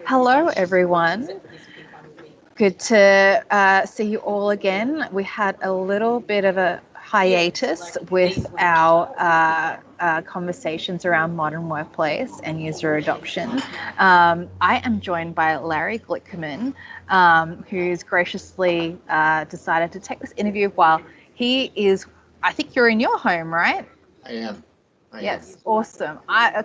Hello, everyone. Good to see you all again. We had a little bit of a hiatus with our conversations around modern workplace and user adoption. I am joined by Larry Glickman, who's graciously decided to take this interview while he is, I think you're in your home, right? I am. Yes, awesome. I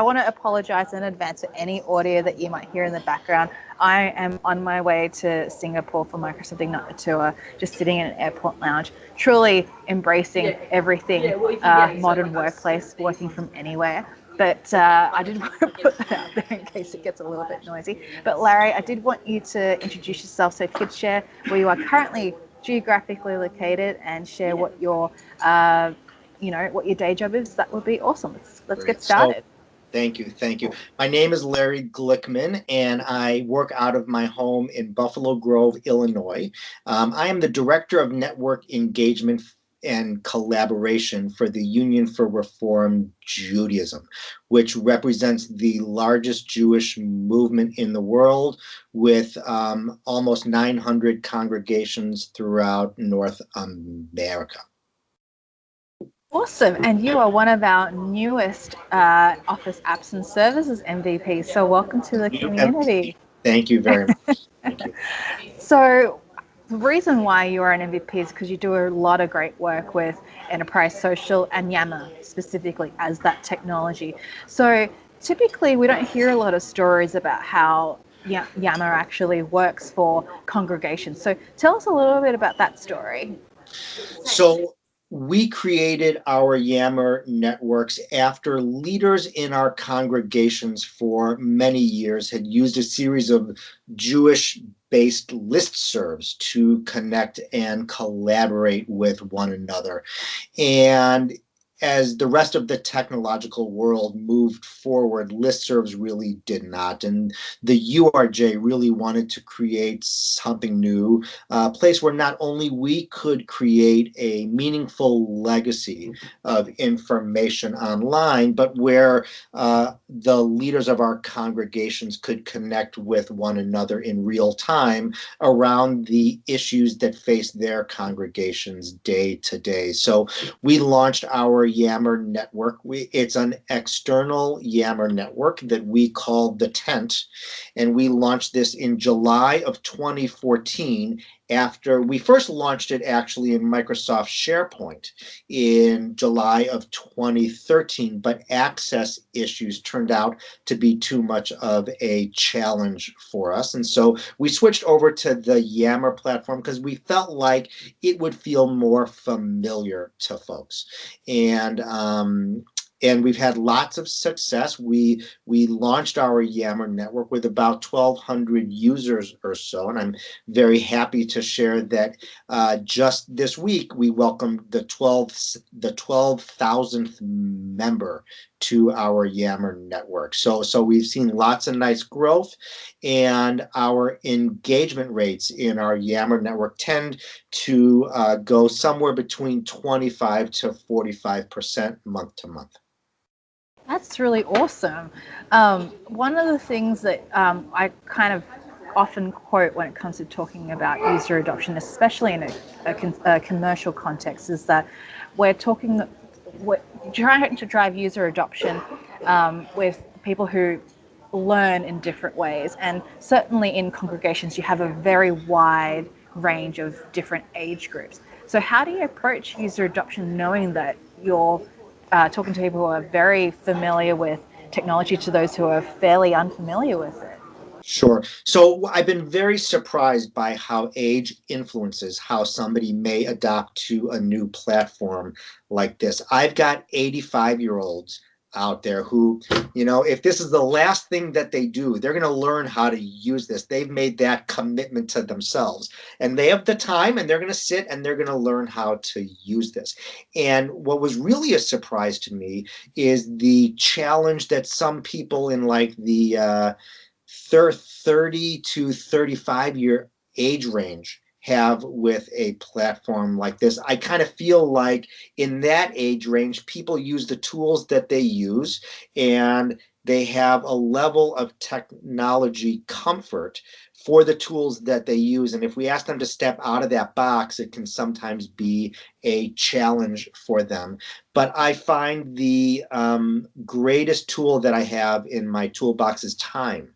want to apologize in advance for any audio that you might hear in the background. I am on my way to Singapore for Microsoft Ignite tour, just sitting in an airport lounge, truly embracing everything modern workplace, working from anywhere. But I did want to put that out there in case it gets a little bit noisy. But Larry, I did want you to introduce yourself so if you could share where you are currently geographically located and share what your what your day job is. That would be awesome. Let's get started. So, thank you. My name is Larry Glickman, and I work out of my home in Buffalo Grove, Illinois. I am the Director of Network Engagement and Collaboration for the Union for Reform Judaism, which represents the largest Jewish movement in the world with almost 900 congregations throughout North America. Awesome. And you are one of our newest Office Apps and Services MVPs. So welcome to the community. Thank you very much. Thank you. So the reason why you are an MVP is because you do a lot of great work with enterprise social and Yammer specifically as that technology. So typically we don't hear a lot of stories about how Yammer actually works for congregations. So tell us a little bit about that story. So we created our Yammer networks after leaders in our congregations for many years had used a series of Jewish-based listservs to connect and collaborate with one another. And as the rest of the technological world moved forward, listservs really did not. And the URJ really wanted to create something new, a place where not only we could create a meaningful legacy of information online, but where the leaders of our congregations could connect with one another in real time around the issues that face their congregations day to day. So we launched our Yammer network. It's an external Yammer network that we call The Tent, and we launched this in July of 2014 after we first launched it actually in Microsoft SharePoint in July of 2013, but access issues turned out to be too much of a challenge for us. And so we switched over to the Yammer platform because we felt like it would feel more familiar to folks. And we've had lots of success. We launched our Yammer network with about 1,200 users or so, and I'm very happy to share that just this week we welcomed the 12,000th member to our Yammer network. So we've seen lots of nice growth, and our engagement rates in our Yammer network tend to go somewhere between 25 to 45% month to month. That's really awesome. One of the things that I kind of often quote when it comes to talking about user adoption, especially in a commercial context, is that we're trying to drive user adoption with people who learn in different ways. And certainly in congregations, you have a very wide range of different age groups. So how do you approach user adoption knowing that you're talking to people who are very familiar with technology to those who are fairly unfamiliar with it? Sure. So I've been very surprised by how age influences how somebody may adopt to a new platform like this. I've got 85-year-olds out there who, if this is the last thing that they do, they're going to learn how to use this. They've made that commitment to themselves, and they have the time, and they're going to sit and they're going to learn how to use this. And what was really a surprise to me is the challenge that some people in like the 30 to 35 year age range have with a platform like this. I kind of feel like in that age range, people use the tools that they use, and they have a level of technology comfort for the tools that they use. And if we ask them to step out of that box, it can sometimes be a challenge for them. But I find the greatest tool that I have in my toolbox is time,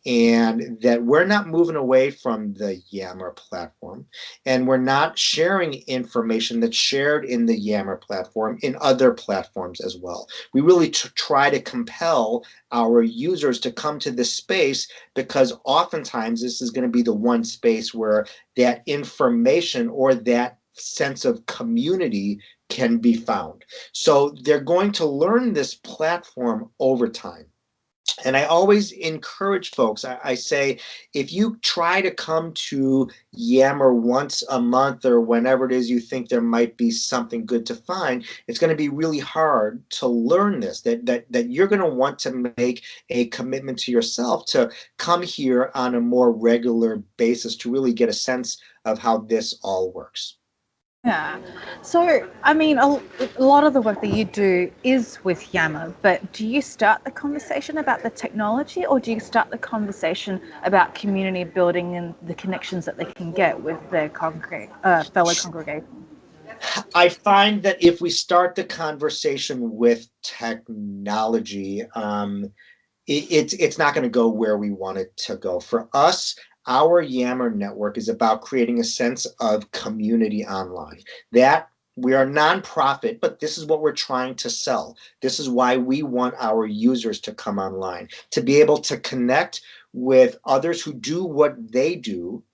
and that we're not moving away from the Yammer platform, and we're not sharing information that's shared in the Yammer platform in other platforms as well. We really try to compel our users to come to this space, because oftentimes this is going to be the one space where that information or that sense of community can be found. So they're going to learn this platform over time. And I always encourage folks, I say, if you try to come to Yammer once a month or whenever it is you think there might be something good to find, it's going to be really hard to learn this, that you're going to want to make a commitment to yourself to come here on a more regular basis to really get a sense of how this all works. Yeah. So, I mean, a lot of the work that you do is with Yammer, but do you start the conversation about the technology, or do you start the conversation about community building and the connections that they can get with their fellow congregation? I find that if we start the conversation with technology, it's not going to go where we want it to go. For us, our Yammer network is about creating a sense of community online. That we are a nonprofit, but this is what we're trying to sell. This is why we want our users to come online, to be able to connect with others who do what they do,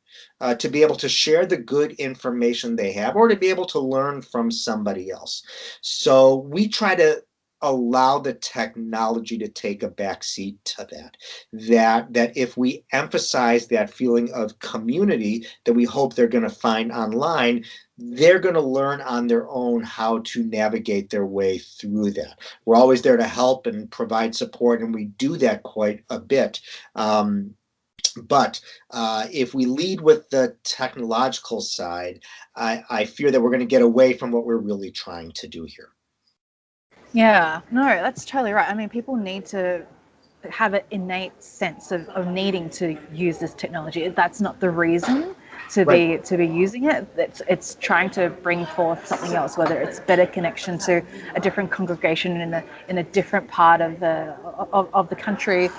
to be able to share the good information they have, or to be able to learn from somebody else. So we try to allow the technology to take a backseat to that if we emphasize that feeling of community that we hope they're going to find online, they're going to learn on their own how to navigate their way through that. We're always there to help and provide support, and we do that quite a bit. But if we lead with the technological side, I fear that we're going to get away from what we're really trying to do here. Yeah, no, that's totally right. I mean, people need to have an innate sense of needing to use this technology. That's not the reason Right. to be using it. It's trying to bring forth something else, whether it's better connection to a different congregation in a different part of the country,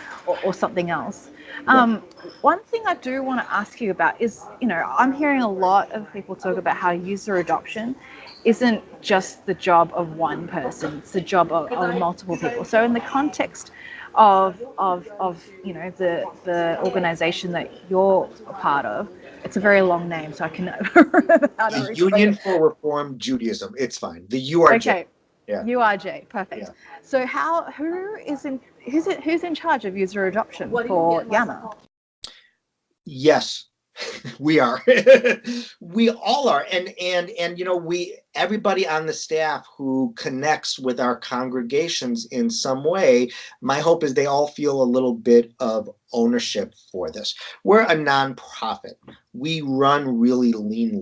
or something else. Right. One thing I do want to ask you about is, I'm hearing a lot of people talk about how user adoption isn't just the job of one person; it's the job of multiple people. So, in the context of the organization that you're a part of, it's a very long name, so I can never remember how to The respell Union it. for Reform Judaism. It's fine. The URJ. Okay, Yeah. URJ, perfect. Yeah. So who's in charge of user adoption for Yammer? Yes. We are. We all are. And we, everybody on the staff who connects with our congregations in some way, my hope is they all feel a little bit of ownership for this. We're a nonprofit. We run really lean.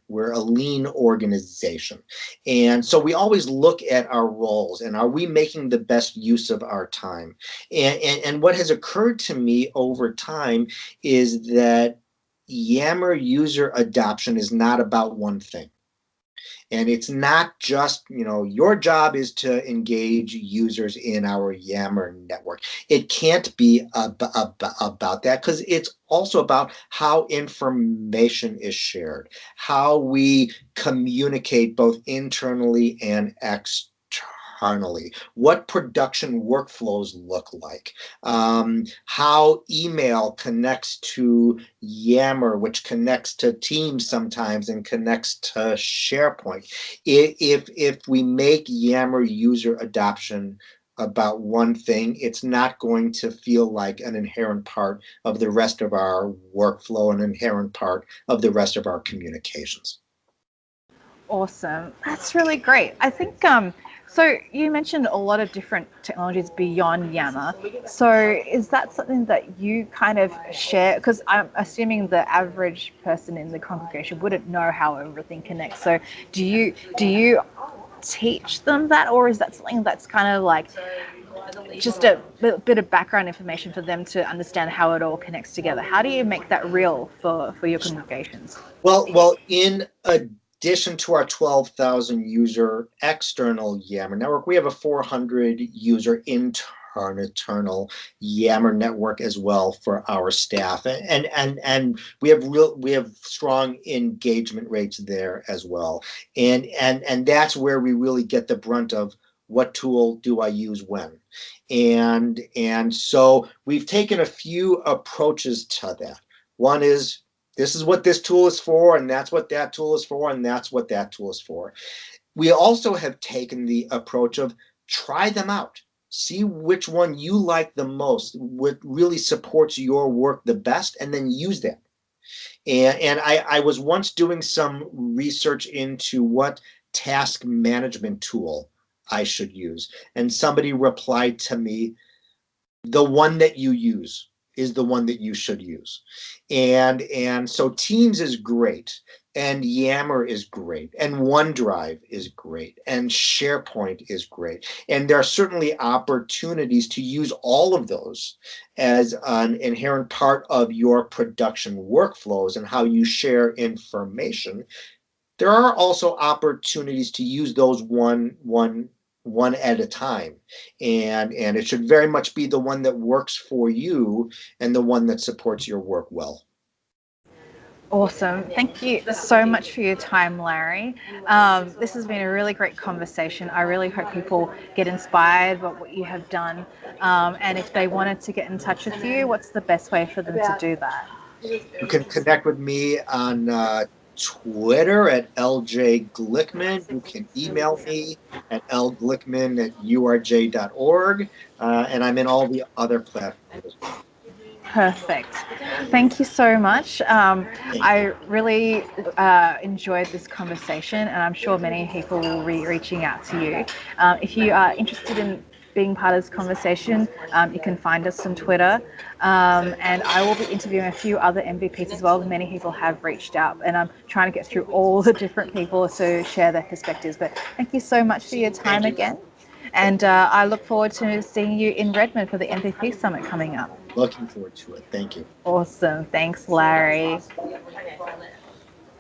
We're a lean organization. And so we always look at our roles and are we making the best use of our time? And what has occurred to me over time is that Yammer user adoption is not about one thing. And it's not just, your job is to engage users in our Yammer network. It can't be about that, because it's also about how information is shared, how we communicate both internally and externally, what production workflows look like, how email connects to Yammer, which connects to Teams sometimes and connects to SharePoint. If we make Yammer user adoption about one thing, it's not going to feel like an inherent part of the rest of our workflow, an inherent part of the rest of our communications. Awesome. That's really great. I think So you mentioned a lot of different technologies beyond Yammer. So is that something that you kind of share? Because I'm assuming the average person in the congregation wouldn't know how everything connects. So do you teach them that, or is that something that's kind of like just a bit of background information for them to understand how it all connects together? How do you make that real for your congregations? Well, in addition to our 12,000 user external Yammer network, we have a 400 user internal Yammer network as well for our staff, and we have strong engagement rates there as well, and that's where we really get the brunt of what tool do I use when, and so we've taken a few approaches to that. One is, this is what this tool is for, and that's what that tool is for, and that's what that tool is for. We also have taken the approach of try them out. See which one you like the most, what really supports your work the best, and then use that. And I was once doing some research into what task management tool I should use. And somebody replied to me, the one that you use is the one that you should use. And so Teams is great, and Yammer is great, and OneDrive is great, and SharePoint is great. And there are certainly opportunities to use all of those as an inherent part of your production workflows and how you share information. There are also opportunities to use those one at a time, and it should very much be the one that works for you and the one that supports your work well. Awesome. Thank you so much for your time, Larry. This has been a really great conversation. I really hope people get inspired by what you have done. And if they wanted to get in touch with you, what's the best way for them to do that? You can connect with me on Twitter at LJ Glickman. You can email me at lglickman@urj.org, and I'm in all the other platforms as well. Perfect. Thank you so much. I really enjoyed this conversation, and I'm sure many people will be reaching out to you. If you are interested in being part of this conversation, you can find us on Twitter. And I will be interviewing a few other MVPs as well. Many people have reached out, and I'm trying to get through all the different people to share their perspectives. But thank you so much for your time again. And I look forward to seeing you in Redmond for the MVP Summit coming up. Looking forward to it. Thank you. Awesome. Thanks, Larry.